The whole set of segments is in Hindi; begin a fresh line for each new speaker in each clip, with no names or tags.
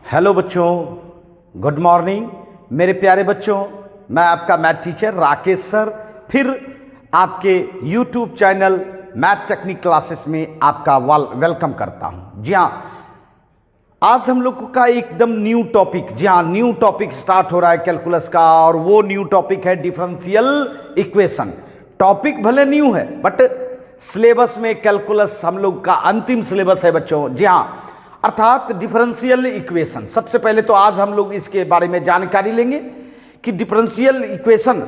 हेलो बच्चों, गुड मॉर्निंग मेरे प्यारे बच्चों। मैं आपका मैथ टीचर राकेश सर फिर आपके YouTube channel math technique classes में आपका वेलकम करता हूं। जी हाँ, आज हम लोग का एकदम न्यू टॉपिक, जी हाँ न्यू टॉपिक स्टार्ट हो रहा है कैलकुलस का, और वो न्यू टॉपिक है डिफरेंशियल इक्वेशन। टॉपिक भले न्यू है बट सिलेबस में कैलकुलस हम लोग का अंतिम सिलेबस है बच्चों। जी हाँ, अर्थात डिफरेंशियल इक्वेशन। सबसे पहले तो आज हम लोग इसके बारे में जानकारी लेंगे कि डिफरेंशियल इक्वेशन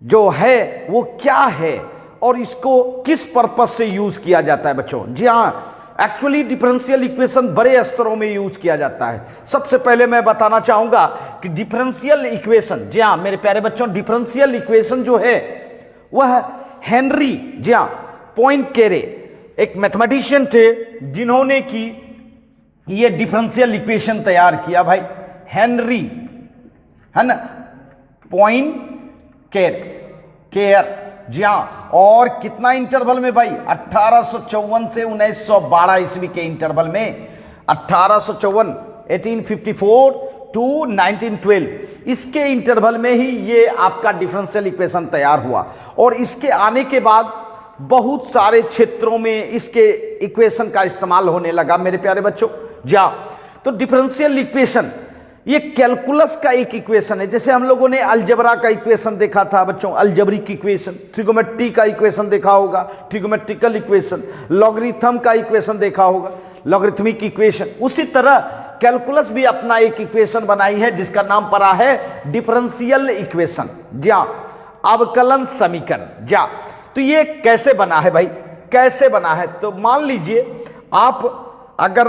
जो है वो क्या है और इसको किस पर्पज से यूज किया जाता है बच्चों। जी हाँ, एक्चुअली डिफरेंशियल इक्वेशन बड़े स्तरों में यूज किया जाता है। सबसे पहले मैं बताना चाहूंगा कि डिफरेंशियल इक्वेशन, जी हाँ मेरे प्यारे बच्चों, डिफरेंशियल इक्वेशन जो है वह हेनरी, जी हाँ पॉइंकेरे, एक मैथमेटिशियन थे जिन्होंने की ये डिफरेंशियल इक्वेशन तैयार किया भाई। हेनरी, है ना, पॉइंकेरे, जी हाँ। और कितना इंटरवल में भाई? 1854 से 1912 ईस्वी के इंटरवल में, 1854 1854 टू 1912, इसके इंटरवल में ही ये आपका डिफरेंशियल इक्वेशन तैयार हुआ। और इसके आने के बाद बहुत सारे क्षेत्रों में इसके इक्वेशन का इस्तेमाल होने लगा मेरे प्यारे बच्चों। जा तो डिफरेंशियल इक्वेशन ये कैलकुलस का एक इक्वेशन है। जैसे हम लोगों ने अलजेब्रा का इक्वेशन देखा था बच्चों, अलजेब्रिक इक्वेशन, ट्रिगोमेट्री का इक्वेशन देखा होगा, ट्रिगोमेट्रिकल इक्वेशन, लॉगरिथम का इक्वेशन देखा होगा, लॉगरिथमिक इक्वेशन। उसी तरह कैलकुलस भी अपना एक इक्वेशन बनाई है जिसका नाम पड़ा है डिफरेंशियल इक्वेशन, जा अवकलन समीकरण। जा तो ये कैसे बना है भाई, कैसे बना है? तो मान लीजिए आप अगर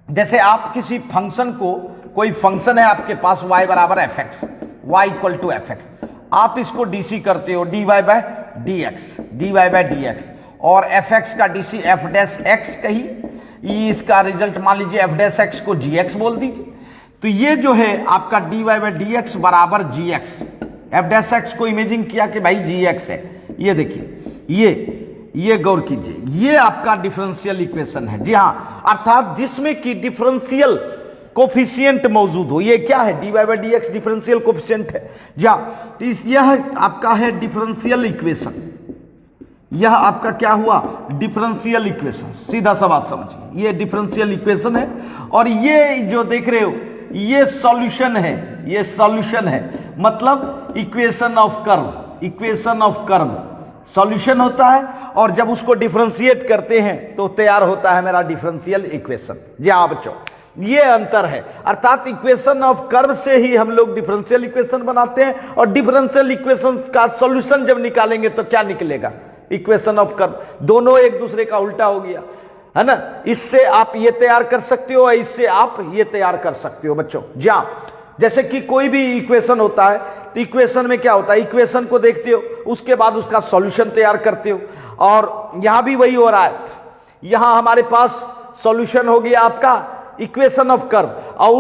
जैसे आप किसी फंक्शन को, कोई फंक्शन है आपके पास y बराबर F X, Y equal to F X, आप इसको डीसी करते हो dy बाय डी एक्स, और एफ एक्स का डीसी एफ डैश एक्स कही, इसका रिजल्ट मान लीजिए एफ डैश एक्स को जी एक्स बोल दीजिए। तो ये जो है आपका dy बाय डी एक्स बराबर जी एक्स, एफ डैश एक्स को इमेजिन किया कि भाई जी एक्स है। ये देखिए, ये गौर कीजिए, ये आपका डिफरेंशियल इक्वेशन है। जी हाँ, अर्थात जिसमें कि डिफरेंशियल कोफिशिएंट मौजूद हो। ये क्या है? dy by D X differential coefficient है। जी हाँ, यह आपका है डिफरेंशियल इक्वेशन। यह आपका क्या हुआ? Differential equation. सीधा सा बात समझिए, ये डिफरेंशियल इक्वेशन है और ये जो देख रहे हो ये सॉल्यूशन है, ये सॉल्यूशन है, मतलब equation of curve, equation of curve solution होता है। और जब उसको डिफरेंशिएट करते हैं तो तैयार होता है मेरा डिफरेंशियल इक्वेशन। जी हाँ बच्चों, ये अंतर है। अर्थात इक्वेशन ऑफ कर्व से ही हम लोग डिफरेंशियल इक्वेशन बनाते हैं, और डिफरेंशियल इक्वेशन का सॉल्यूशन जब निकालेंगे तो क्या निकलेगा? Equation of curve. दोनों एक दूसरे का उल्टा हो गया, है ना। इससे आप ये तैयार कर सकते हो, इससे आप ये तैयार कर सकते हो बच्चों। जी हाँ, जैसे कि कोई भी इक्वेशन होता है तो इक्वेशन में क्या होता है? इक्वेशन को देखते हो, उसके बाद उसका सॉल्यूशन तैयार करते हो, और यहां भी वही हो रहा है। यहां हमारे पास सॉल्यूशन हो गया आपका इक्वेशन ऑफ कर्व, और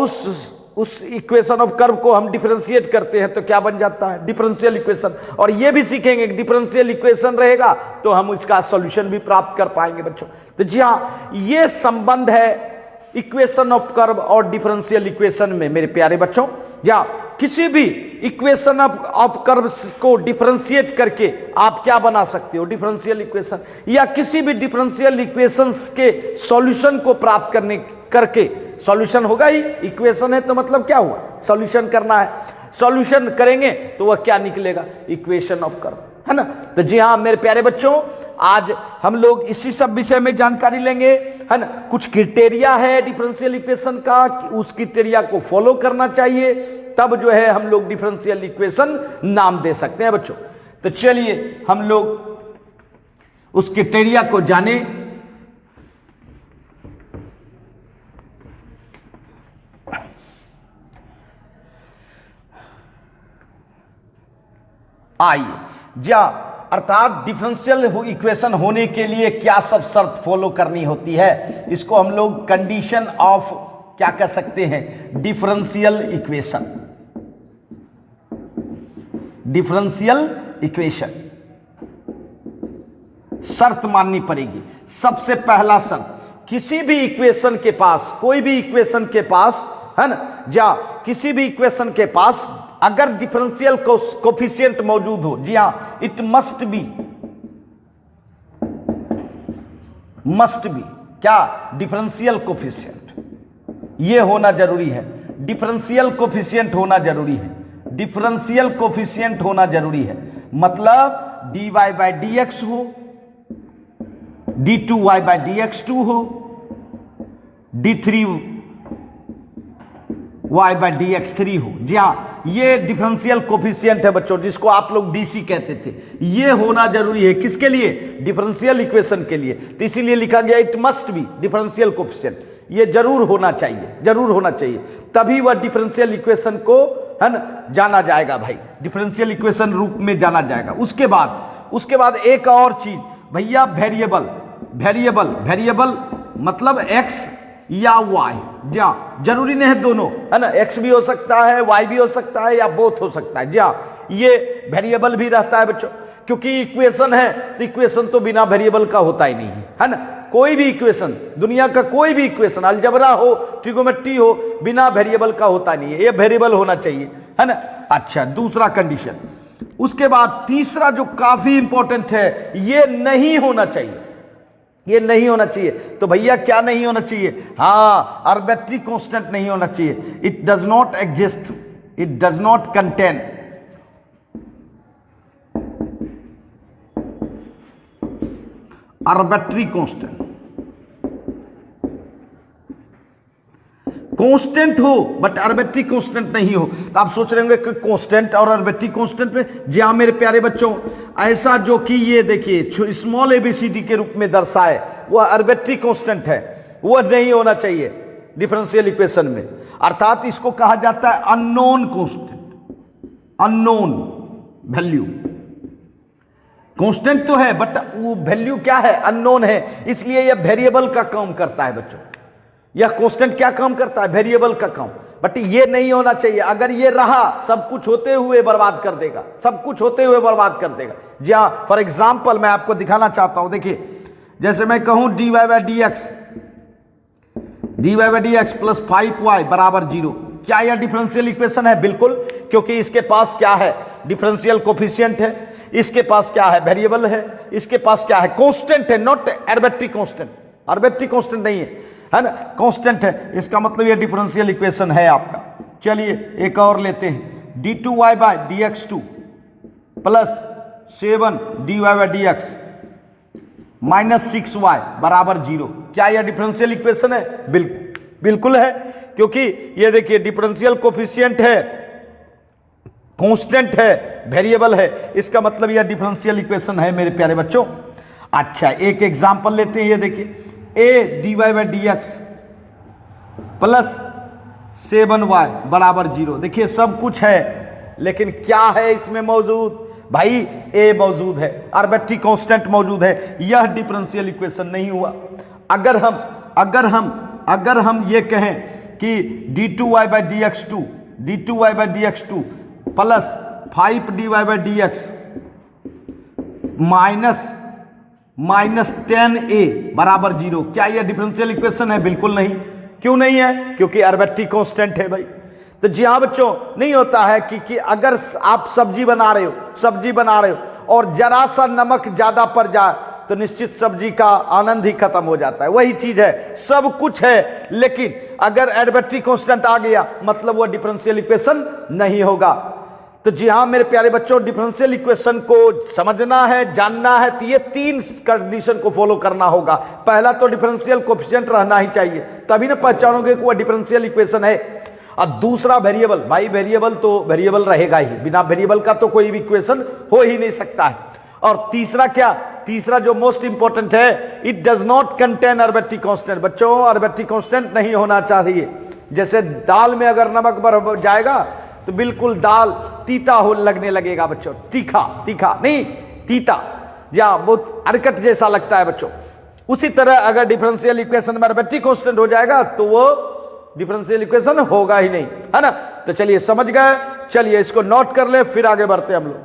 उस इक्वेशन ऑफ कर्व को हम डिफरेंशिएट करते हैं तो क्या बन जाता है? Differential equation. और ये भी सीखेंगे कि डिफरेंशियल इक्वेशन रहेगा तो हम इसका सॉल्यूशन भी प्राप्त कर पाएंगे बच्चों। तो जी हाँ, ये संबंध है इक्वेशन ऑफ कर्व और डिफरेंशियल इक्वेशन में मेरे प्यारे बच्चों। या किसी भी इक्वेशन ऑफ कर्व को डिफरेंशिएट करके आप क्या बना सकते हो? Differential equation. या किसी भी डिफरेंशियल इक्वेशंस के सॉल्यूशन को प्राप्त करने करके, सॉल्यूशन होगा ही, इक्वेशन है तो मतलब क्या हुआ? सॉल्यूशन करना है। सॉल्यूशन करेंगे तो वह क्या निकलेगा? इक्वेशन ऑफ कर्व, है ना। तो जी हाँ मेरे प्यारे बच्चों, आज हम लोग इसी सब विषय में जानकारी लेंगे, है ना। कुछ क्राइटेरिया है डिफरेंशियल इक्वेशन का, उस क्राइटेरिया को फॉलो करना चाहिए, तब जो है हम लोग डिफरेंशियल इक्वेशन नाम दे सकते हैं बच्चों। तो चलिए हम लोग उस क्राइटेरिया को जाने। आइए, जा अर्थात डिफरेंशियल इक्वेशन होने के लिए क्या सब शर्त फॉलो करनी होती है, इसको हम लोग कंडीशन ऑफ क्या कह सकते हैं? Differential equation. डिफरेंशियल इक्वेशन शर्त माननी पड़ेगी। सबसे पहला शर्त किसी भी इक्वेशन के पास, कोई भी इक्वेशन के पास, है ना, या किसी भी इक्वेशन के पास अगर डिफरेंशियल कोफिशिएंट मौजूद हो, जी हां, इट मस्ट बी क्या, डिफरेंशियल कोफिशिएंट, ये होना जरूरी है, डिफरेंशियल कोफिशिएंट होना जरूरी है, डिफरेंशियल कोफिशिएंट होना जरूरी है। मतलब dy बाई डी एक्स हो, d2y by D x to हो, d3y by D x three हो। जी हाँ, ये डिफरेंशियल कोफिशिएंट है बच्चों, जिसको आप लोग डीसी कहते थे। ये होना जरूरी है किसके लिए, डिफरेंशियल इक्वेशन के लिए। तो इसीलिए लिखा गया it must be differential coefficient, ये जरूर होना चाहिए, जरूर होना चाहिए, तभी वह डिफरेंशियल इक्वेशन को, है ना, जाना जाएगा भाई, डिफरेंशियल इक्वेशन रूप में जाना जाएगा। उसके बाद एक और चीज भैया, वेरिएबल मतलब एक्स या वाई, जा जरूरी नहीं है दोनों, है ना, एक्स भी हो सकता है, वाई भी हो सकता है, या बोथ हो सकता है। जा ये वेरिएबल भी रहता है बच्चों, क्योंकि इक्वेशन है तो इक्वेशन तो बिना वेरिएबल का होता ही नहीं है ना। कोई भी इक्वेशन, दुनिया का कोई भी इक्वेशन, अलजबरा हो, ट्रिगोमेट्री हो, बिना वेरिएबल का होता नहीं है, ये वेरिएबल होना चाहिए, है ना। अच्छा, दूसरा कंडीशन। उसके बाद तीसरा जो काफी इंपॉर्टेंट है, ये नहीं होना चाहिए, ये नहीं होना चाहिए। तो भैया क्या नहीं होना चाहिए, हाँ, आर्बिट्री कांस्टेंट नहीं होना चाहिए। It does not exist, it does not contain arbitrary constant. Constant हो बट आर्बिट्री कांस्टेंट नहीं हो। तो आप सोच रहे होंगे कि कांस्टेंट और आर्बिट्री कांस्टेंट में, जी हाँ मेरे प्यारे बच्चों, ऐसा जो कि ये देखिए स्मॉल एबीसीडी के रूप में दर्शाए, वह आर्बिट्री कांस्टेंट है, वह नहीं होना चाहिए डिफरेंशियल इक्वेशन में। अर्थात इसको कहा जाता है unknown constant, unknown value. Constant तो है बट वो वैल्यू क्या है, अननोन है, इसलिए यह वेरिएबल का काम करता है बच्चों। यह कांस्टेंट क्या काम करता है, वेरिएबल का काम। बट ये नहीं होना चाहिए, अगर ये रहा सब कुछ होते हुए बर्बाद कर देगा, सब कुछ होते हुए बर्बाद कर देगा। जी हाँ, फॉर एग्जाम्पल मैं आपको दिखाना चाहता हूं, देखिए जैसे मैं कहूं dy by D X plus 5y बराबर 0, क्या यह डिफरेंशियल इक्वेशन है? बिल्कुल, क्योंकि इसके पास क्या है, डिफरेंशियल कोफिशिएंट है, इसके पास क्या है, वेरिएबल है, इसके पास क्या है, कांस्टेंट है, not arbitrary constant. Arbitrary constant नहीं है ना, कांस्टेंट है। इसका मतलब ये डिफरेंशियल इक्वेशन है आपका। चलिए एक और लेते हैं, d2y by D x two plus 7 dy by D x minus 6y बराबर 0। क्या यह डिफरेंशियल इक्वेशन है? बिल्कुल है, क्योंकि ये देखिए डिफरेंशियल कोफिशिएंट है, कांस्टेंट है, वेरिएबल है, इसका मतलब यह डिफरेंशियल इक्वेशन है मेरे प्यारे बच्चों। अच्छा, एक एग्जांपल लेते हैं, ये देखिए a dy by D X plus 7y बराबर 0। देखिए सब कुछ है, लेकिन क्या है इसमें मौजूद? भाई a मौजूद है, आर्बिट्री कांस्टेंट मौजूद है, यह डिफरेंशियल इक्वेशन नहीं हुआ। अगर हम ये कहें कि d2y by D x two plus 5 dy by D x minus 10a बराबर 0, क्या यह डिफरेंशियल इक्वेशन है? बिल्कुल नहीं। क्यों नहीं है? क्योंकि आर्बिट्री कांस्टेंट है भाई। तो जी हाँ बच्चों, नहीं होता है कि अगर आप सब्जी बना रहे हो और जरा सा नमक ज्यादा पड़ जाए तो निश्चित सब्जी का आनंद ही खत्म हो जाता है। वही चीज है, सब कुछ है, लेकिन अगर आर्बिट्री कांस्टेंट आ गया मतलब वह डिफरेंशियल इक्वेशन नहीं होगा। तो जी हाँ मेरे प्यारे बच्चों, डिफरेंशियल इक्वेशन को समझना है, जानना है, तो ये 3 कंडीशन को फॉलो करना होगा। पहला तो डिफरेंशियल कोएफिशिएंट रहना ही चाहिए, तभी ना पहचानोगे कि वह डिफरेंशियल इक्वेशन है। और दूसरा वेरिएबल, भाई वेरिएबल तो वेरिएबल रहेगा ही, बिना वेरिएबल का तो कोई भी इक्वेशन हो ही नहीं सकता है। और तीसरा क्या, तीसरा जो मोस्ट इंपॉर्टेंट है, it does not contain arbitrary constant. बच्चों आर्बिट्री कांस्टेंट नहीं होना चाहिए। जैसे दाल में अगर नमक बढ़ जाएगा तो बिल्कुल दाल तीता हो लगने लगेगा बच्चों, तीखा नहीं, तीता, या बहुत अरकट जैसा लगता है बच्चों। उसी तरह अगर डिफरेंशियल इक्वेशन में आर्बिट्री कांस्टेंट हो जाएगा तो वो डिफरेंशियल इक्वेशन होगा ही नहीं, है ना। तो चलिए समझ गए, चलिए इसको नोट कर ले, फिर आगे बढ़ते हम लोग।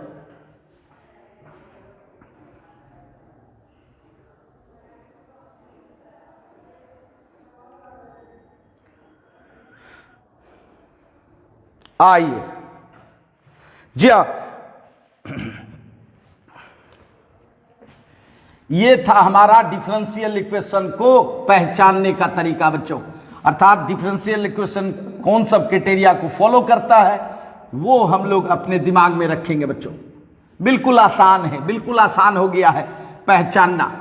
आइए जी हाँ, ये था हमारा डिफरेंशियल इक्वेशन को पहचानने का तरीका बच्चों। अर्थात डिफरेंशियल इक्वेशन कौन सब क्राइटेरिया को फॉलो करता है वो हम लोग अपने दिमाग में रखेंगे बच्चों। बिल्कुल आसान है, बिल्कुल आसान हो गया है पहचानना।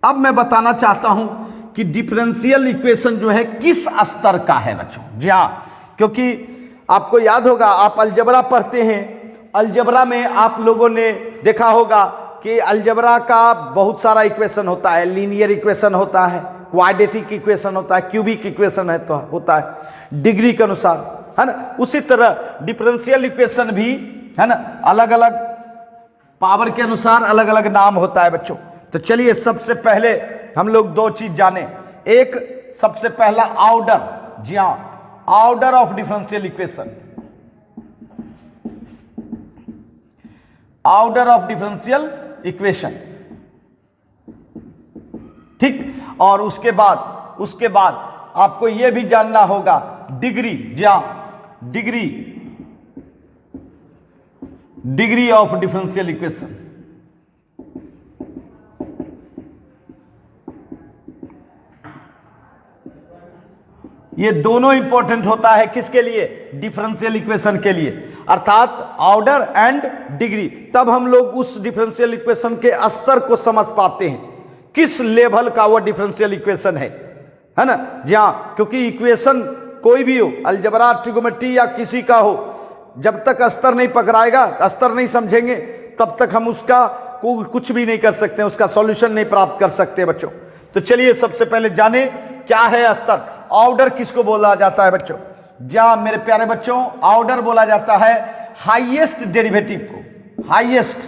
अब मैं बताना चाहता हूं कि डिफरेंशियल इक्वेशन जो है किस स्तर का है बच्चों। जी हाँ, क्योंकि आपको याद होगा, आप अलजबरा पढ़ते हैं, अलजबरा में आप लोगों ने देखा होगा कि अलजबरा का बहुत सारा इक्वेशन होता है। लीनियर इक्वेशन होता है, क्वाड्रेटिक इक्वेशन होता है, क्यूबिक इक्वेशन है तो होता है डिग्री के अनुसार, है ना। उसी तरह डिफरेंशियल इक्वेशन भी, है ना, अलग अलग पावर के अनुसार अलग अलग नाम होता है बच्चों। तो चलिए सबसे पहले हम लोग दो चीज जाने। एक, सबसे पहला ऑर्डर, जी हाँ, order of differential equation, order of differential equation, ठीक। और उसके बाद आपको यह भी जानना होगा डिग्री, जी हाँ, डिग्री ऑफ डिफरेंशियल इक्वेशन। ये दोनों इंपॉर्टेंट होता है किसके लिए? डिफरेंशियल इक्वेशन के लिए, अर्थात ऑर्डर एंड डिग्री। तब हम लोग उस डिफरेंशियल इक्वेशन के स्तर को समझ पाते हैं, किस लेवल का वो डिफरेंशियल इक्वेशन है ना। जी हाँ, क्योंकि इक्वेशन कोई भी हो, अलजबरा, ट्रिगोमेट्री या किसी का हो, जब तक स्तर नहीं पकड़ाएगा, स्तर नहीं समझेंगे, तब तक हम उसका कुछ भी नहीं कर सकते, उसका सॉल्यूशन नहीं प्राप्त कर सकते बच्चों। तो चलिए सबसे पहले जाने क्या है स्तर। ऑर्डर किसको बोला जाता है बच्चों? क्या मेरे प्यारे बच्चों, ऑर्डर बोला जाता है हाईएस्ट डेरिवेटिव को, हाईएस्ट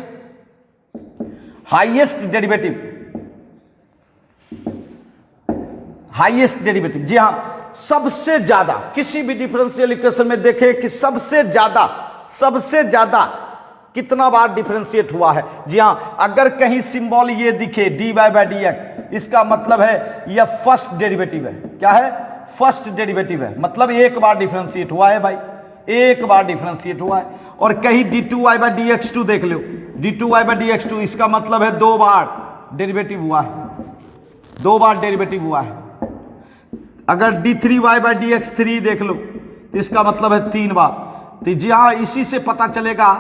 डेरिवेटिव। जी हां, सबसे ज्यादा किसी भी डिफरेंशियल इक्वेशन में देखें कि सबसे ज्यादा कितना बार डिफरेंशिएट हुआ है। जी हां, अगर कहीं सिंबल ये दिखे dy बाई डी एक्स, इसका मतलब है यह फर्स्ट डेरिवेटिव है। क्या है? फर्स्ट डेरिवेटिव है, मतलब एक बार डिफरेंशिएट हुआ है भाई, एक बार डिफरेंशिएट हुआ है। और कहीं dy by D x two देख लो, dy by D x two, इसका मतलब है दो बार डेरिवेटिव हुआ है, दो बार डेरिवेटिव हुआ है। अगर d3y by D x three देख लो, इसका मतलब है तीन बार। तो जी हाँ, इसी से पता चलेगा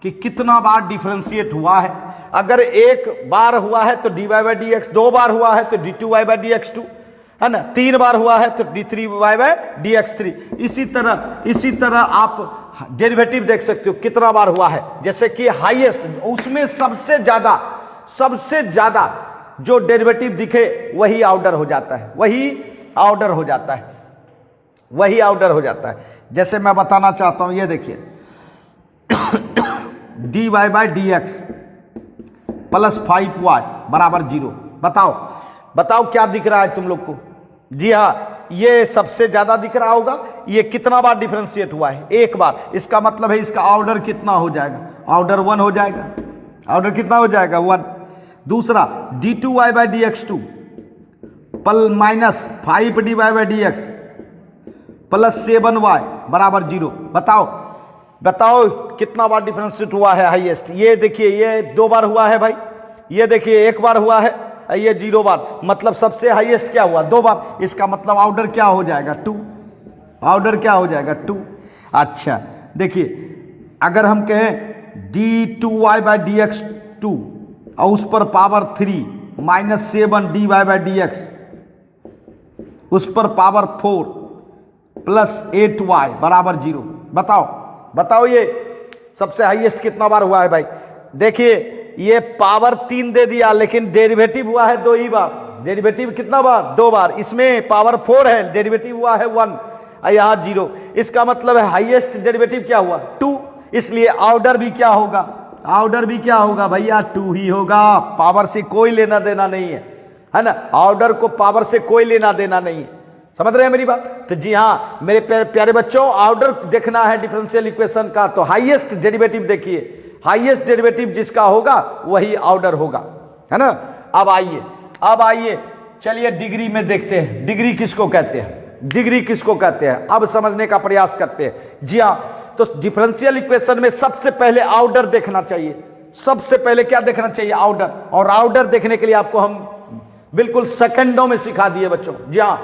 कि कितना बार डिफरेंशिएट हुआ है। अगर एक बार हुआ है तो dy बाई डी एक्स, दो बार हुआ है तो d2y by D x to, है ना, तीन बार हुआ है तो d3y by D x three. इसी तरह आप डेरिवेटिव देख सकते हो कितना बार हुआ है। जैसे कि हाईएस्ट, उसमें सबसे ज्यादा जो डेरिवेटिव दिखे वही ऑर्डर हो जाता है, वही ऑर्डर हो जाता है। जैसे मैं बताना चाहता हूं, ये देखिए dy by D X plus 5y बराबर 0। बताओ क्या दिख रहा है तुम लोग को? जी हाँ, ये सबसे ज्यादा दिख रहा होगा। ये कितना बार डिफरेंशिएट हुआ है? एक बार। इसका मतलब है इसका ऑर्डर कितना हो जाएगा? ऑर्डर 1 हो जाएगा। ऑर्डर कितना हो जाएगा? 1। दूसरा d2y by D x two minus 5dy by D X plus 7y बराबर 0। बताओ कितना बार डिफरेंशिएट हुआ है हाईएस्ट? ये देखिए, ये दो बार हुआ है भाई, ये देखिए एक बार हुआ है, ये 0 बार, मतलब सबसे हाईएस्ट क्या हुआ? 2 बार। इसका मतलब ऑर्डर क्या हो जाएगा? 2। ऑर्डर क्या हो जाएगा? 2। अच्छा देखिए, अगर हम कहें d2y by D x to और उस पर power 3 minus 7dy by D x, उस पर पावर 4 प्लस 8y बराबर 0। बताओ ये सबसे हाईएस्ट कितना बार हुआ है भाई? देखिए, ये पावर 3 दे दिया, लेकिन डेरिवेटिव हुआ है 2 ही बार। डेरिवेटिव कितना बार? 2 बार। इसमें पावर 4 है, डेरिवेटिव हुआ है 1, यहाँ 0। इसका मतलब है हाईएस्ट डेरिवेटिव क्या हुआ? 2। इसलिए ऑर्डर भी क्या होगा? ऑर्डर भी क्या होगा भैया? 2 ही होगा। पावर से कोई लेना देना नहीं है ना। ऑर्डर को पावर से कोई लेना देना नहीं है। समझ रहे हैं मेरी बात? तो जी हाँ मेरे प्यारे बच्चों, ऑर्डर देखना है डिफरेंशियल इक्वेशन का तो हाईएस्ट डेरिवेटिव देखिए, हाईएस्ट डेरिवेटिव जिसका होगा वही ऑर्डर होगा। है ना। अब आइए चलिए डिग्री में देखते हैं, डिग्री किसको कहते हैं, डिग्री किसको कहते हैं, अब समझने का प्रयास करते हैं। जी हाँ, तो डिफरेंशियल इक्वेशन में सबसे पहले ऑर्डर देखना चाहिए। सबसे पहले क्या देखना चाहिए, ऑर्डर। और ऑर्डर देखने के लिए आपको हम बिल्कुल सेकंडों में सिखा दिए बच्चों। जी हाँ,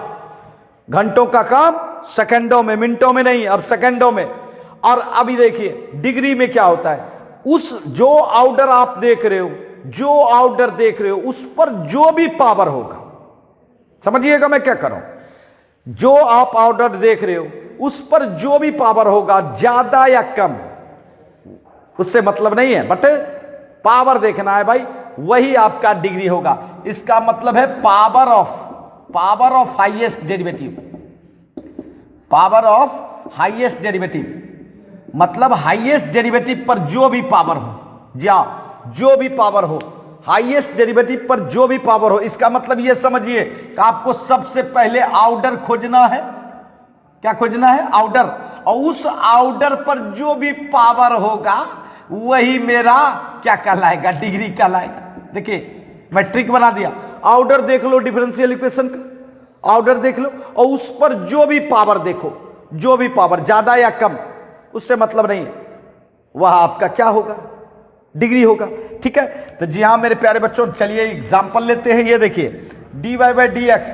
घंटों का काम सेकंडों में, मिनटों में नहीं, अब सेकंडों में। और अभी देखिए डिग्री में क्या होता है, उस जो ऑर्डर आप देख रहे हो, जो ऑर्डर देख रहे हो उस पर जो भी पावर होगा, समझिएगा मैं क्या कर रहा हूं, जो आप ऑर्डर देख रहे हो उस पर जो भी पावर होगा, ज्यादा या कम, उससे मतलब नहीं है, बट पावर देखना है भाई, वही आपका डिग्री होगा। इसका मतलब है power of highest derivative, power of highest derivative मतलब हाईएस्ट डेरिवेटिव पर जो भी पावर हो, जी हाँ, जो भी पावर हो, हाईएस्ट डेरिवेटिव पर जो भी पावर हो। इसका मतलब ये समझिए कि आपको सबसे पहले ऑर्डर खोजना है। क्या खोजना है, ऑर्डर। और उस ऑर्डर पर जो भी पावर होगा वही मेरा क्या कहलाएगा, डिग्री कहलाएगा। देखिए मैं ट्रिक बना दिया, ऑर्डर देख लो डिफरेंशियल इक्वेशन का, ऑर्डर देख लो और उस पर जो भी पावर देखो, जो भी पावर ज्यादा या कम, उससे मतलब नहीं है, वह आपका क्या होगा, डिग्री होगा। ठीक है, तो जी हां मेरे प्यारे बच्चों, चलिए एग्जांपल लेते हैं। ये देखिए dy by D X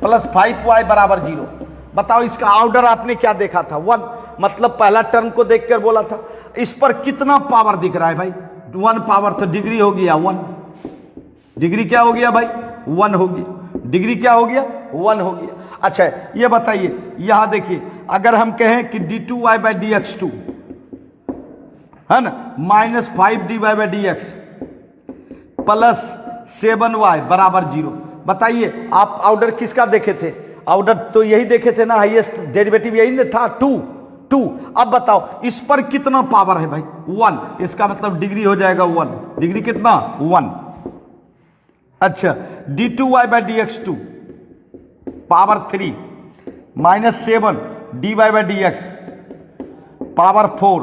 plus 5y बराबर 0। बताओ इसका ऑर्डर आपने क्या देखा था, 1, मतलब पहला टर्म को देखकर बोला था। इस पर कितना पावर दिख रहा है भाई, 1 पावर, तो डिग्री हो गया 1। डिग्री क्या हो गया भाई, 1 हो गया। डिग्री क्या हो गया, 1 हो गया। अच्छा ये बताइए, यहां देखिए अगर हम कहें कि d2y बाई डी एक्स 2 है ना, minus 5dy by D X plus 7y बराबर 0। बताइए आप ऑर्डर किसका देखे थे, ऑर्डर तो यही देखे थे ना, हाईएस्ट डेरिवेटिव यही था 2। अब बताओ इस पर कितना पावर है भाई, 1। इसका मतलब डिग्री हो जाएगा 1। डिग्री कितना, 1। अच्छा d2y by D x 2 power 3 minus 7dy by D x power 4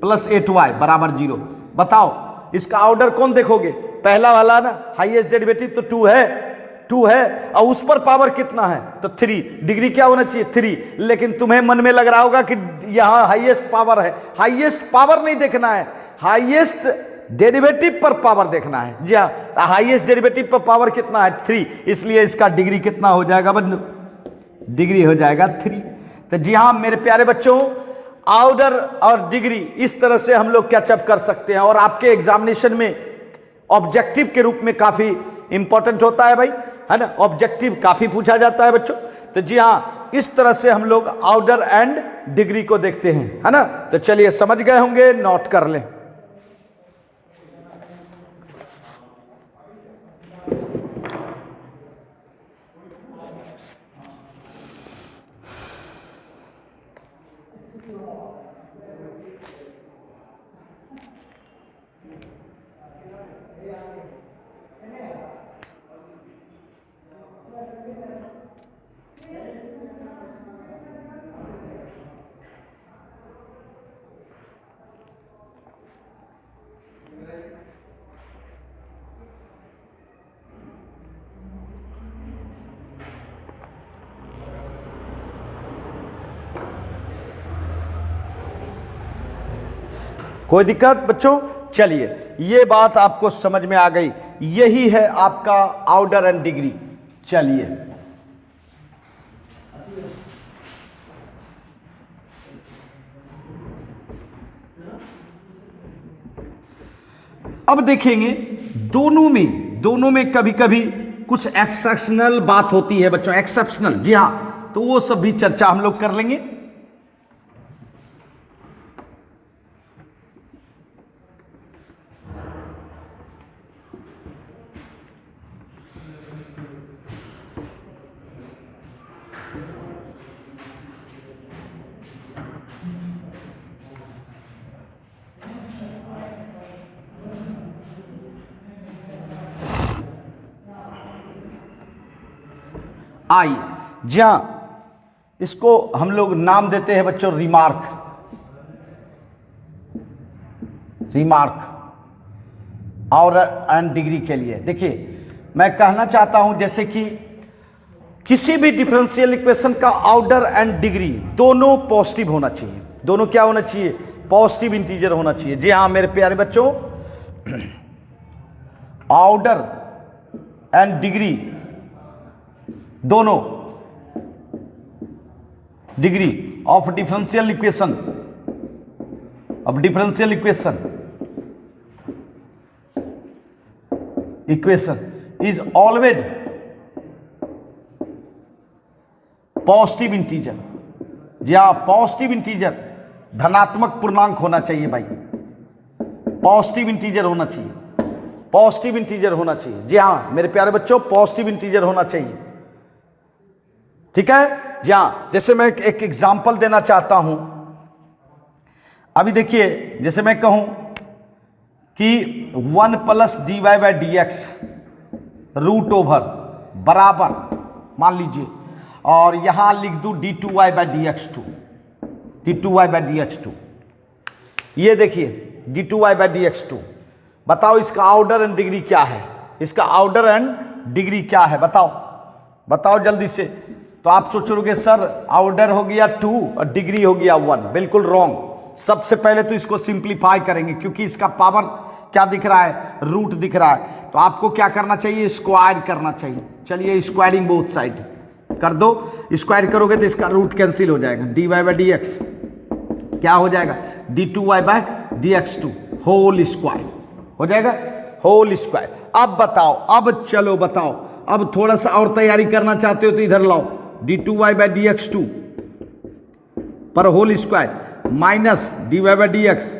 plus 8y बराबर 0। बताओ इसका ऑर्डर कौन देखोगे, पहला वाला ना, हाईएस्ट डेरिवेटिव तो 2 है और उस पर पावर कितना है, तो 3। डिग्री क्या होना चाहिए, 3। लेकिन तुम्हें मन में लग रहा होगा कि यहां हाईएस्ट पावर है। हाईएस्ट पावर नहीं देखना है, हाईएस्ट डेरिवेटिव पर पावर देखना है। जी हाँ, हाईएस्ट डेरिवेटिव पर पावर कितना है, 3, इसलिए इसका डिग्री कितना हो जाएगा बंधु, डिग्री हो जाएगा 3। तो जी हाँ मेरे प्यारे बच्चों, ऑर्डर और डिग्री इस तरह से हम लोग कैचअप कर सकते हैं, और आपके एग्जामिनेशन में ऑब्जेक्टिव के रूप में काफी इंपॉर्टेंट होता है भाई, है ना, ऑब्जेक्टिव काफी पूछा जाता है बच्चों। तो जी हाँ, इस तरह से हम लोग ऑर्डर एंड डिग्री को देखते हैं, है ना। तो चलिए समझ गए होंगे, नोट कर लें। कोई दिक्कत बच्चों, चलिए ये बात आपको समझ में आ गई, यही है आपका ऑर्डर एंड डिग्री। चलिए अब देखेंगे दोनों में कभी कभी कुछ एक्सेप्शनल बात होती है बच्चों, एक्सेप्शनल, जी हां, तो वो सब भी चर्चा हम लोग कर लेंगे। आइए, जहां इसको हम लोग नाम देते हैं बच्चों रिमार्क। और एंड डिग्री के लिए। देखिए मैं कहना चाहता हूं जैसे कि किसी भी डिफरेंशियल इक्वेशन का ऑर्डर एंड डिग्री दोनों पॉजिटिव होना चाहिए। दोनों क्या होना चाहिए? पॉजिटिव इंटीजर होना चाहिए। जी हाँ मेरे प्यारे बच्चों, ऑर्डर एंड डिग्री दोनों, degree of differential equation, of differential equation is always positive integer. जी हाँ, पॉजिटिव इंटीजर, धनात्मक पूर्णांक होना चाहिए भाई, पॉजिटिव इंटीजर होना चाहिए, पॉजिटिव इंटीजर होना चाहिए। जी हाँ मेरे प्यारे बच्चों, पॉजिटिव इंटीजर होना चाहिए। ठीक है जी हाँ। जैसे मैं एक एग्जांपल देना चाहता हूं। अभी देखिए जैसे मैं कहूं कि 1 plus dy by D X root over बराबर मान लीजिए, और यहां लिख दूं d2y by D x two, d2y by D x two. ये देखिए d2y by D x to. बताओ इसका ऑर्डर एंड डिग्री क्या है? इसका ऑर्डर एंड डिग्री क्या है? बताओ बताओ जल्दी से। तो आप सोच रहे सर ऑर्डर हो गया 2 और डिग्री हो गया 1। बिल्कुल रॉन्ग। सबसे पहले तो इसको सिंप्लीफाई करेंगे क्योंकि इसका पावर क्या दिख रहा है? रूट दिख रहा है। तो आपको क्या करना चाहिए? स्क्वायर करना चाहिए। चलिए स्क्वायरिंग बोथ साइड कर दो। स्क्वायर करोगे तो इसका रूट कैंसिल हो जाएगा, dy बाई डी एक्स क्या हो जाएगा? d2y by D x two whole square हो जाएगा, होल स्क्वायर। अब बताओ, अब चलो बताओ, अब थोड़ा सा और तैयारी करना चाहते हो तो इधर लाओ, d2y by D x two पर whole square minus dy by D x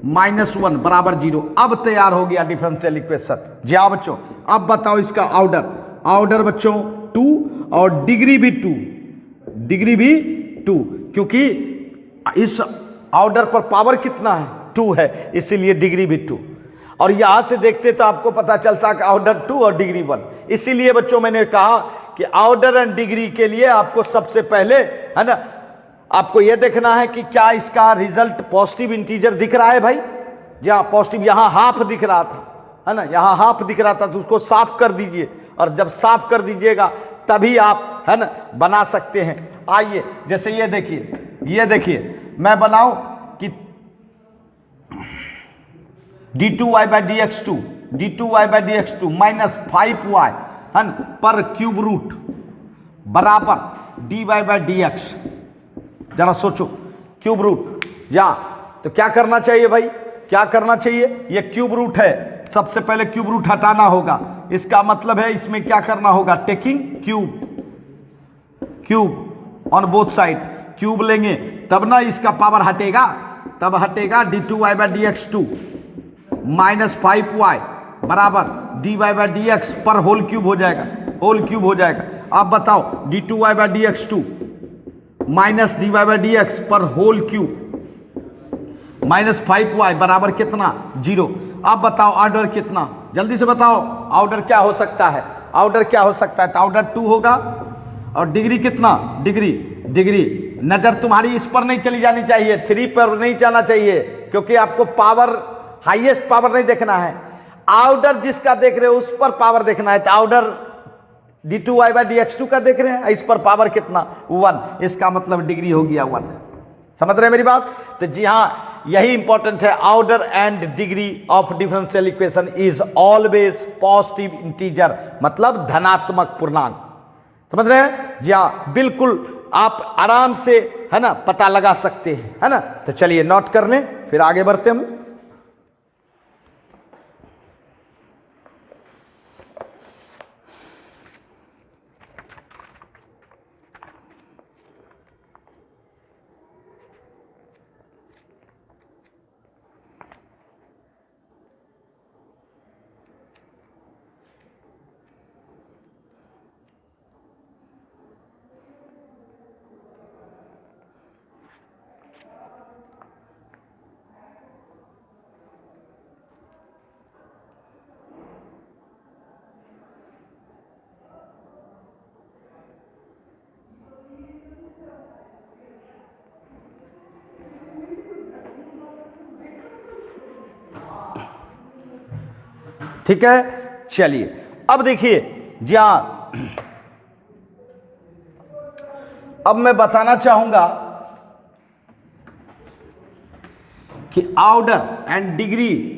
minus 1 बराबर 0। अब तैयार हो गया डिफरेंशियल इक्वेशन। जी हाँ बच्चों, अब बताओ इसका ऑर्डर, ऑर्डर बच्चों 2 और डिग्री भी 2, डिग्री भी 2, क्योंकि इस ऑर्डर पर पावर कितना है? 2 है, इसीलिए डिग्री भी 2। और यहां से देखते तो आपको पता चलता कि ऑर्डर 2 और डिग्री 1। इसीलिए बच्चों मैंने कहा कि ऑर्डर एंड डिग्री के लिए आपको सबसे पहले, है ना, आपको यह देखना है कि क्या इसका रिजल्ट पॉजिटिव इंटीजर दिख रहा है भाई। जहां पॉजिटिव, यहां हाफ दिख रहा था, है ना, यहां हाफ दिख रहा था, तो उसको साफ कर दीजिए। और जब साफ कर दीजिएगा तभी आप, है ना, बना सकते हैं। आइए जैसे ये देखिए, ये देखिए मैं बनाऊं कि d2y by D x two, d2y by D x two minus 5y, है ना, पर क्यूब रूट बराबर dy बाई डी एक्स। जरा सोचो, क्यूब रूट या, तो क्या करना चाहिए भाई? क्या करना चाहिए? ये क्यूब रूट है, सबसे पहले क्यूब रूट हटाना होगा। इसका मतलब है इसमें क्या करना होगा? Taking cube, cube on both side, cube लेंगे तब ना इसका पावर हटेगा, तब हटेगा d2y by D x two minus 5y बराबर dy बाई डी एक्स पर होल क्यूब हो जाएगा, होल क्यूब हो जाएगा। अब बताओ d2y by D x two minus dy by D X पर होल क्यूब माइनस 5y बराबर कितना? 0। अब बताओ ऑर्डर कितना? जल्दी से बताओ ऑर्डर क्या हो सकता है? ऑर्डर क्या हो सकता है? तो ऑर्डर 2 होगा। और डिग्री कितना? डिग्री, डिग्री नजर तुम्हारी इस पर नहीं चली जानी चाहिए, 3 पर नहीं जाना चाहिए, क्योंकि आपको पावर, हाईएस्ट पावर नहीं देखना है। ऑर्डर जिसका देख रहे हो उस पर पावर देखना है। तो order d2y by D x two का देख रहे हैं, इस पर पावर कितना? 1। इसका मतलब डिग्री हो गया 1। समझ रहे हैं मेरी बात? तो जी हाँ, यही इंपॉर्टेंट है। Order and degree of differential equation is always positive integer, मतलब धनात्मक पूर्णांक। समझ रहे हैं? जी हाँ बिल्कुल, आप आराम से, है ना, पता लगा सकते हैं, है ना। तो चलिए नोट कर लें, फिर आगे बढ़ते हम। ठीक है, चलिए अब देखिए जी हाँ, अब मैं बताना चाहूंगा कि ऑर्डर एंड डिग्री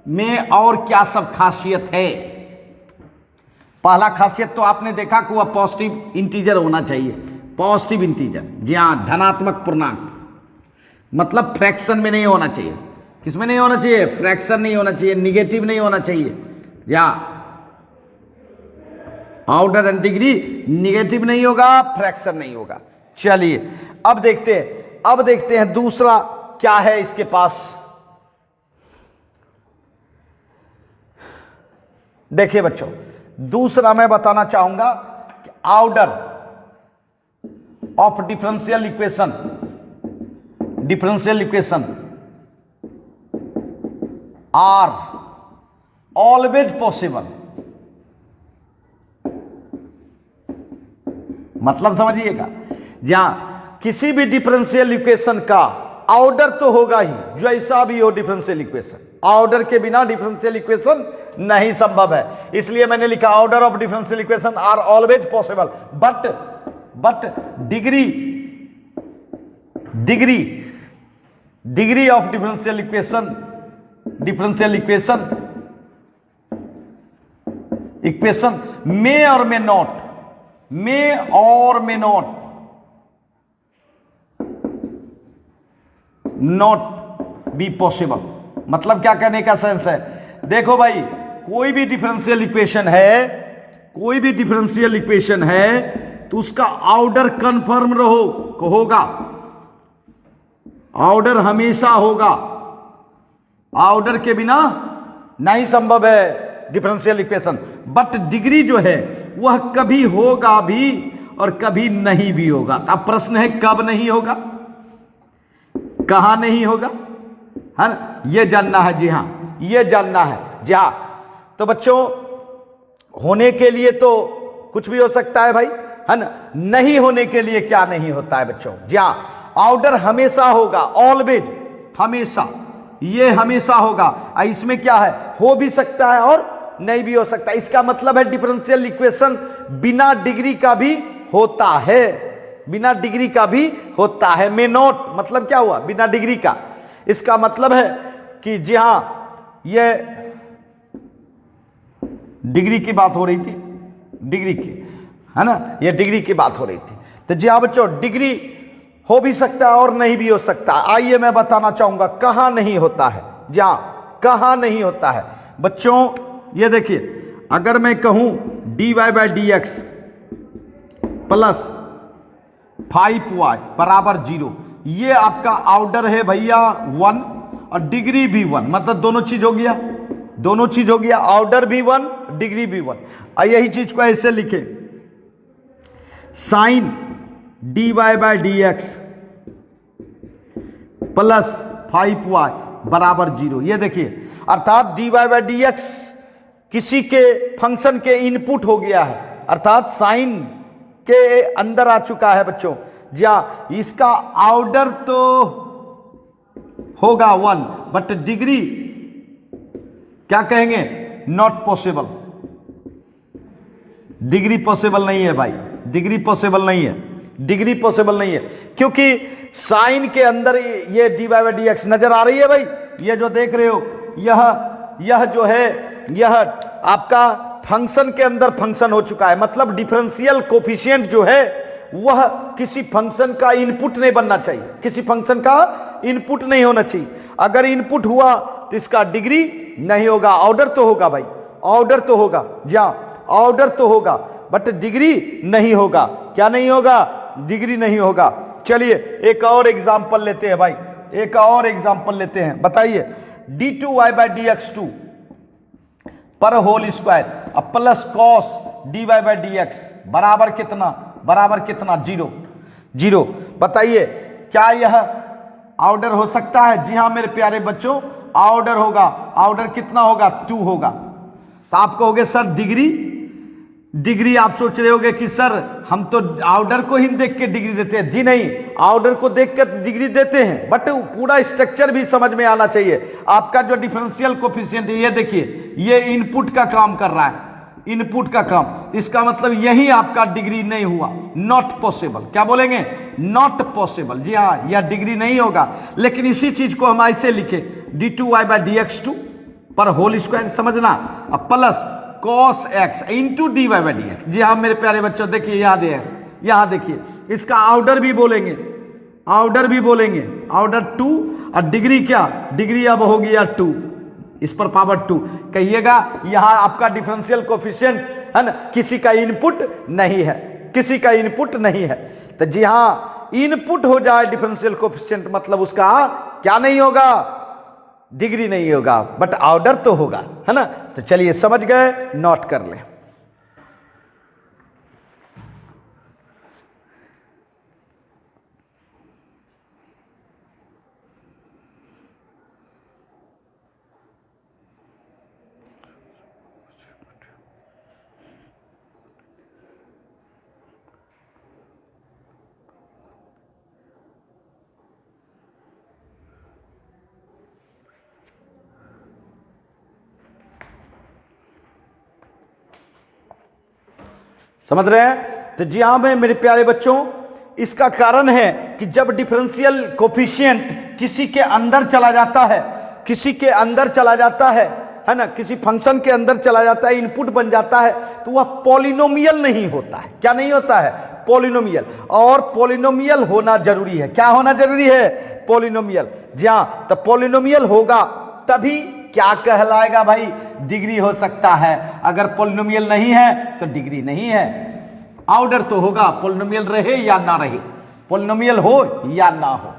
में और क्या सब खासियत है। पहला खासियत तो आपने देखा कि वह पॉजिटिव इंटीजर होना चाहिए, पॉजिटिव इंटीजर, जी हाँ, धनात्मक पूर्णांक, मतलब फ्रैक्शन में नहीं होना चाहिए। किसमें नहीं होना चाहिए? फ्रैक्शन नहीं होना चाहिए, निगेटिव नहीं होना चाहिए। या ऑर्डर एंड डिग्री निगेटिव नहीं होगा, फ्रैक्शन नहीं होगा। चलिए अब देखते हैं दूसरा क्या है इसके पास। देखिए बच्चों, दूसरा मैं बताना चाहूंगा कि order of differential equation are always possible. मतलब समझिएगा, जहां किसी भी डिफरेंशियल इक्वेशन का ऑर्डर तो होगा ही, जैसा भी हो डिफरेंशियल इक्वेशन, ऑर्डर के बिना डिफरेंशियल इक्वेशन नहीं संभव है। इसलिए मैंने लिखा order of differential equation are always possible, but degree of differential equation may और मे नॉट बी पॉसिबल। मतलब क्या कहने का सेंस है? देखो भाई, कोई भी डिफरेंशियल इक्वेशन है तो उसका ऑर्डर कंफर्म होगा, ऑर्डर हमेशा होगा, ऑर्डर के बिना नहीं संभव है डिफरेंशियल इक्वेशन। बट डिग्री जो है वह कभी होगा भी और कभी नहीं भी होगा। अब प्रश्न है कब नहीं होगा, कहां नहीं होगा, है ना, ये जानना है। जी हाँ, ये जानना है। जी हाँ, तो बच्चों होने के लिए तो कुछ भी हो सकता है भाई, है ना। नहीं होने के लिए क्या नहीं होता है बच्चों? जी हाँ, ऑर्डर हमेशा होगा, ऑलवेज, हमेशा, ये हमेशा होगा। इसमें क्या है, हो भी सकता है और नहीं भी हो सकता। इसका मतलब है डिफरेंशियल इक्वेशन बिना डिग्री का भी होता है, बिना डिग्री का भी होता है। मे नॉट मतलब क्या हुआ? बिना डिग्री का। इसका मतलब है कि जी हां, ये डिग्री की बात हो रही थी, डिग्री की, है ना, ये डिग्री की बात हो रही थी। तो जी हां बच्चों, डिग्री हो भी सकता है और नहीं भी हो सकता। आइए मैं बताना चाहूंगा कहां नहीं होता है। जी हां, कहां नहीं होता है बच्चों, ये देखिए, अगर मैं कहूं dy/dx प्लस 5y बराबर 0, ये आपका ऑर्डर है भैया 1 और डिग्री भी 1, मतलब दोनों चीज हो गया, ऑर्डर भी 1, डिग्री भी 1। और यही चीज को ऐसे लिखे, साइन dy/dx प्लस 5y बराबर 0। ये देखिए, अर्थात dy/dx किसी के फंक्शन के इनपुट हो गया है, अर्थात साइन के अंदर आ चुका है बच्चों। जी हाँ, इसका ऑर्डर तो होगा 1, बट डिग्री क्या कहेंगे? Not possible. डिग्री पॉसिबल नहीं है भाई, डिग्री पॉसिबल नहीं है, क्योंकि साइन के अंदर ये dy/dx नजर आ रही है भाई, ये जो देख रहे हो, यह जो है, यह आपका फंक्शन के अंदर फंक्शन हो चुका है। मतलब डिफरेंशियल कोफिशिएंट जो है वह किसी फंक्शन का इनपुट नहीं बनना चाहिए, किसी फंक्शन का इनपुट नहीं होना चाहिए। अगर इनपुट हुआ तो इसका डिग्री नहीं होगा, ऑर्डर तो होगा भाई, ऑर्डर तो होगा। जी हाँ, ऑर्डर तो होगा, बट डिग्री नहीं होगा। क्या नहीं होगा? डिग्री नहीं होगा। चलिए एक और एग्जांपल लेते हैं भाई, एक और एग्जांपल लेते हैं। बताइए, d2y/dx2 पर होल स्क्वायर अब प्लस कॉस dy/dx बराबर कितना? 0। बताइए, क्या यह ऑर्डर हो सकता है? जी हां मेरे प्यारे बच्चों, ऑर्डर होगा। ऑर्डर कितना होगा? 2 होगा। तो आप कहोगे सर डिग्री डिग्री आप सोच रहे होगे कि सर हम तो ऑर्डर को ही देख के डिग्री देते हैं। जी नहीं, ऑर्डर को देख कर डिग्री देते हैं, बट पूरा स्ट्रक्चर भी समझ में आना चाहिए। आपका जो डिफरेंशियल कोफिशिएंट है, ये देखिए, ये इनपुट का काम कर रहा है, इनपुट का काम। इसका मतलब यही आपका डिग्री नहीं हुआ, नॉट पॉसिबल। क्या बोलेंगे? Not possible. जी हाँ, यह डिग्री नहीं होगा। लेकिन इसी चीज को हम ऐसे लिखे d2y/dx2 पर होल स्क्वायर, समझना, अब plus cos x into dy/dx। जी हाँ मेरे प्यारे बच्चों, देखिए यहाँ देखिए, इसका ऑर्डर भी बोलेंगे, ऑर्डर 2, और डिग्री क्या? डिग्री अब हो गया 2, इस पर पावर 2। कहिएगा यहां आपका डिफरेंशियल कोफिशिएंट है ना, किसी का इनपुट नहीं है, किसी का इनपुट नहीं है। तो जी हां, इनपुट हो जाए डिफरेंशियल कोफिशिएंट, मतलब उसका क्या नहीं होगा? डिग्री नहीं होगा, बट ऑर्डर तो होगा, है ना। तो चलिए समझ गए, नोट कर लें। समझ रहे हैं? तो जी हाँ मेरे प्यारे बच्चों, इसका कारण है कि जब डिफरेंशियल कोफिशिएंट किसी के अंदर चला जाता है, किसी के अंदर चला जाता है ना, किसी फंक्शन के अंदर चला जाता है, इनपुट बन जाता है, तो वह पॉलिनोमियल नहीं होता है। क्या नहीं होता है? पॉलिनोमियल। और पॉलिनोमियल होना जरूरी है। क्या होना जरूरी है? पॉलिनोमियल। जी हाँ, तो पॉलिनोमियल होगा तभी क्या कहलाएगा भाई? डिग्री हो सकता है। अगर पॉलिनोमियल नहीं है तो डिग्री नहीं है। ऑर्डर तो होगा, पॉलिनोमियल रहे या ना रहे, पॉलिनोमियल हो या ना हो।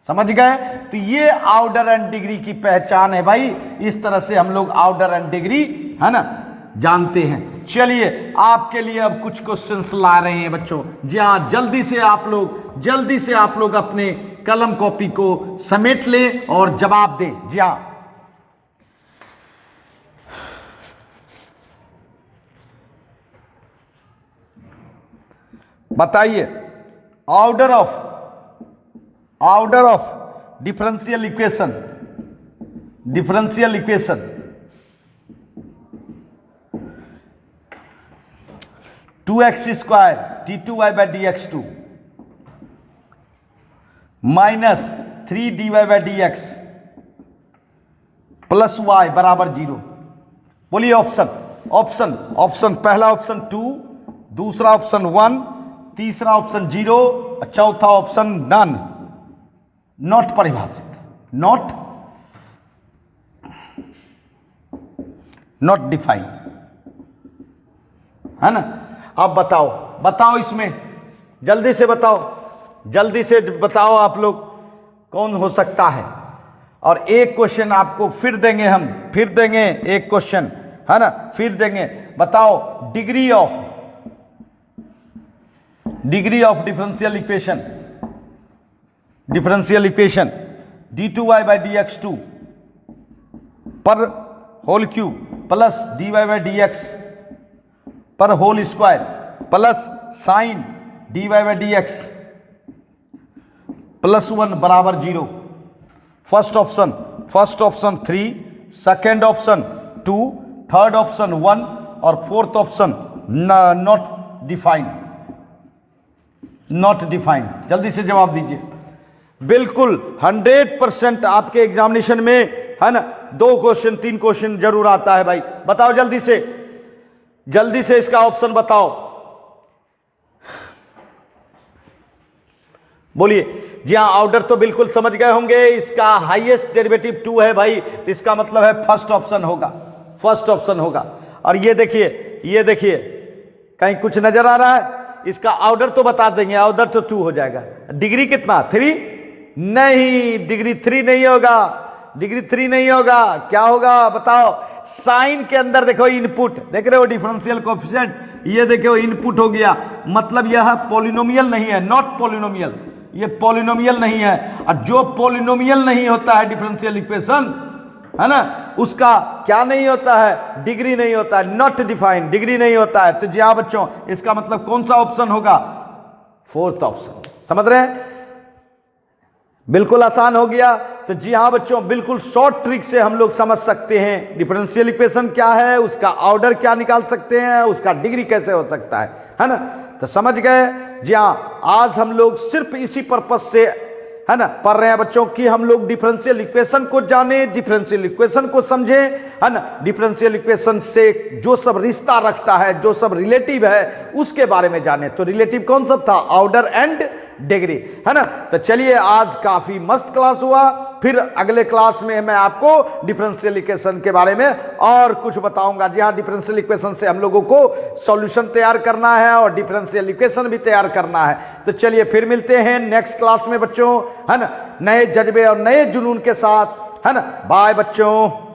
समझ गए? तो ये ऑर्डर एंड डिग्री की पहचान है भाई। इस तरह से हम लोग ऑर्डर एंड डिग्री, है ना, जानते हैं। चलिए आपके लिए अब कुछ क्वेश्चंस ला रहे हैं बच्चों। जी हाँ, जल्दी से आप लोग अपने कलम कॉपी को समेट लें और जवाब दें। जी हाँ, बताइए, order of differential equation 2x² d2y/dx2 minus 3dy/dx plus y बराबर 0। बोलिए ऑप्शन। पहला ऑप्शन 2, दूसरा ऑप्शन 1, तीसरा ऑप्शन 0, चौथा ऑप्शन नन। नॉट परिभाषित, नॉट डिफाइन, है ना। अब बताओ इसमें जल्दी से बताओ आप लोग कौन हो सकता है। और एक क्वेश्चन आपको फिर देंगे एक क्वेश्चन, है ना, फिर देंगे। बताओ degree of differential equation d2y/dx2 पर होल क्यूब प्लस dy/dx पर whole square plus sine dy/dx plus 1 बराबर 0। First option 3, second option 2, third option 1 और फोर्थ ऑप्शन नॉट डिफाइंड। जल्दी से जवाब दीजिए। बिल्कुल 100% आपके एग्जामिनेशन में, है ना, 2 क्वेश्चन 3 क्वेश्चन जरूर आता है भाई। बताओ जल्दी से इसका ऑप्शन बताओ। बोलिए। जी हाँ, ऑर्डर तो बिल्कुल समझ गए होंगे। इसका हाईएस्ट डेरिवेटिव 2 है भाई, तो इसका मतलब है फर्स्ट ऑप्शन होगा। और ये देखिए कहीं कुछ नजर आ रहा है? इसका ऑर्डर तो बता देंगे, ऑर्डर तो 2 हो जाएगा। डिग्री कितना? 3 नहीं, डिग्री 3 नहीं होगा। क्या होगा बताओ? साइन के अंदर देखो इनपुट, देख रहे हो डिफरेंशियल कोएफिशिएंट, ये देखो इनपुट हो गया, मतलब यह पॉलिनोमियल नहीं है, नॉट पॉलिनोमियल। ये पॉलिनोमियल नहीं है, और जो पॉलिनोमियल नहीं होता है डिफरेंशियल इक्वेशन, है ना, उसका क्या नहीं होता है, डिग्री नहीं होता है, नॉट डिफाइंड, डिग्री नहीं होता है। तो जी हाँ बच्चों, इसका मतलब कौन सा ऑप्शन होगा, फोर्थ ऑप्शन। समझ रहे हैं, बिल्कुल आसान हो गया। तो जी हाँ बच्चों, बिल्कुल शॉर्ट ट्रिक से हम लोग समझ सकते हैं डिफरेंशियल इक्वेशन क्या है, उसका ऑर्डर क्या निकाल सकते हैं, उसका डिग्री कैसे हो सकता है ना। तो समझ गए। जी हाँ, आज हम लोग सिर्फ इसी पर्पस से है ना पढ़ रहे हैं बच्चों कि हम लोग डिफरेंशियल इक्वेशन को जाने, डिफरेंशियल इक्वेशन को समझें, है ना। डिफरेंशियल इक्वेशन से जो सब रिश्ता रखता है, जो सब रिलेटिव है, उसके बारे में जाने। तो रिलेटिव कौन सा था, ऑर्डर एंड डिग्री, है ना। तो चलिए, आज काफी मस्त क्लास हुआ। फिर अगले क्लास में मैं आपको डिफरेंशियल इक्वेशन के बारे में और कुछ बताऊंगा। जी हाँ, डिफरेंशियल इक्वेशन से हम लोगों को सॉल्यूशन तैयार करना है और डिफरेंशियल इक्वेशन भी तैयार करना है। तो चलिए फिर मिलते हैं नेक्स्ट क्लास में बच्चों, है ना, नए जज्बे और नए जुनून के साथ, है ना। बाय बच्चों।